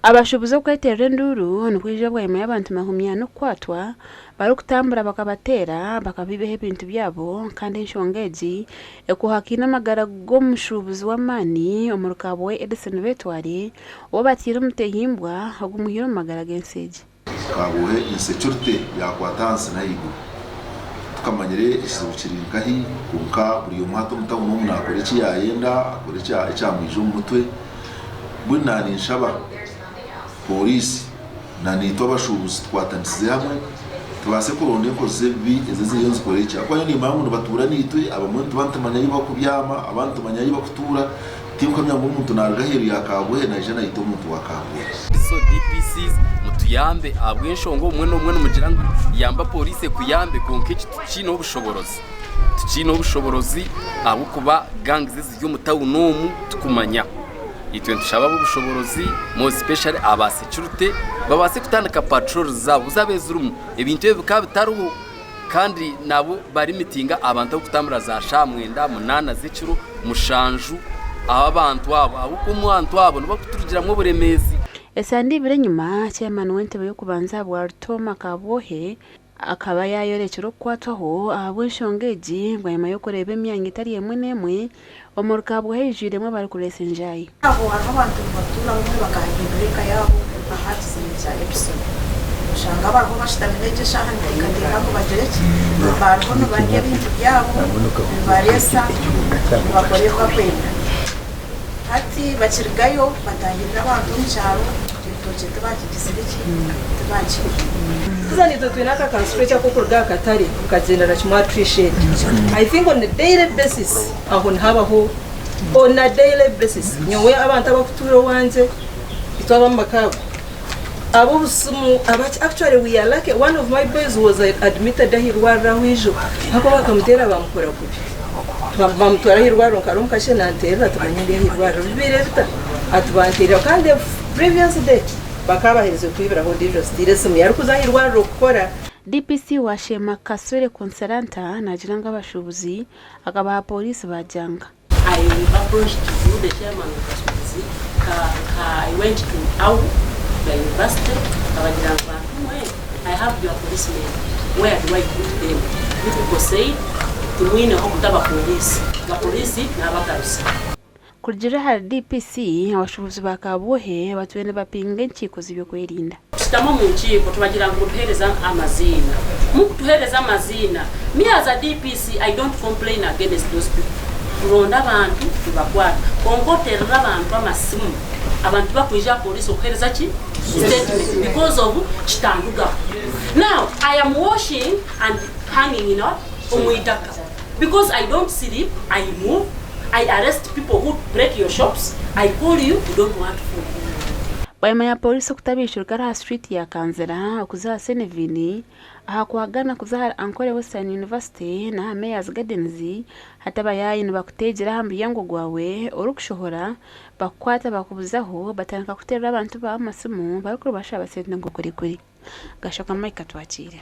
abashubuzi okwetera enduru nikwija bwaima y'abantu 100 kwatwa bari kutambura bakabatera bakabibeho ebintu byabo kandi enshonga egi ekuhakina amagara g'omushubuzi w'amaani omu Rukabwe Edison Betware owo batiire omutehimbwa ogumuhire omu magara g'ensegi Rukabwe insecurity yakwatansi naiguru tukamanyire ekizibu kiri nkahi konka buri omwata omutamu n'omuntu akora eki yayenda akora ekyamwija omu mutwe bwina ninshaba polisi na nitwa abashubuzi twatanisize hamwe tubase kuronda enkozi z'ebibi eziziriyo nzikora eki akwayo nimanya ngu batura nitwe abamwe tubantumanya yiba kubyama abantu tumanya yiba kutura timukamya ngo omuntu naruga heru yakabwe naija nayita omuntu wakabwe so DPCs mutuyambe abwenshongo umwe n'umwe n'umugira ngo yamba polisi kuyambe konke tukino obushoborozi abo kuba gangs z'yo mutawunomu tukumanya itwe ntushaba ubushobozi mo special aba security babase kutandika patrol zabo zabezurumu ebintu bikaba bitaruho kandi nabo bari mitinga abantu kutambura za shamwenda munana z'ikiro mushanju abantu abo kumwantu abo bakuturugira mu buremezi esandi bire nyuma chairman w'entebe yo kubanza bwa Rutoma Kabohe akaba yayorekero kwataho abwishongeji bwayima yo kureba emyanya itari yemwe nemwe omu Rukabwe hejiremwe bari kuresa enjayi aho abantu batura ngo bakahindurika yabo ahatize cya episode ushanga baraho bashitamineje shahandi ikateka ko bagereki baraho no banye bintu byabo baresa bakorerwa kwenda ati bakirigayo batangirira abantu mu cyaro toje tubakigizibiki tubaki tuzani twinaka kansprecha kukurga katari ukagenda kimwa appreciate I think on a daily basis aho habaho on a daily basis nyowe abantu abakutura wanje itwaba makabo abo busumu abati actually we are lucky one of my boys was admitted ahirwara wijo hako bakamutera bamukora kubi bamutwara ahirwara nkarumkashe nantera tukanyende ahirwara bibireta atubantira kandi previous day bakabahirize kwibira ho dijo stile simu yari kuzahirwara gukora DPC wa Shema Kaswere Conseranta najiranga abashubuzi akabaha polisi bajanga I approached the chairman of Kaswere I went to the university I have your policemen where do I put them people say to win okutaba police the police n'abakarusa kugira hari DPC abashubuzi bakabohe batwene bapinga enkiko zibyo kwerinda tutamo mu nkiko tubagira ngo mutuhereza amazina mukutuhereza amazina me as a DPC I don't complain against those people turonda abantu tubakwata konkoterera abantu amasimu abantu bakwija police okuhereza ki statement because of chitanduga now I am washing and hanging in omuitaka because I don't sleep I move I arrest people who break your shops. I call you don't want food. Baima ya polisi kutabishurwa ra street ya Kanzera okuza Senevini ahakwagana kuza Ankole Western University na Mayors Gardens hataba yayino bakutegera hambi yango gwawe orukushohora bakwata bakubuzaho batanka kuterera abantu ba masimu barukuru bashaba sente ngo kuri gashoka Mike twakire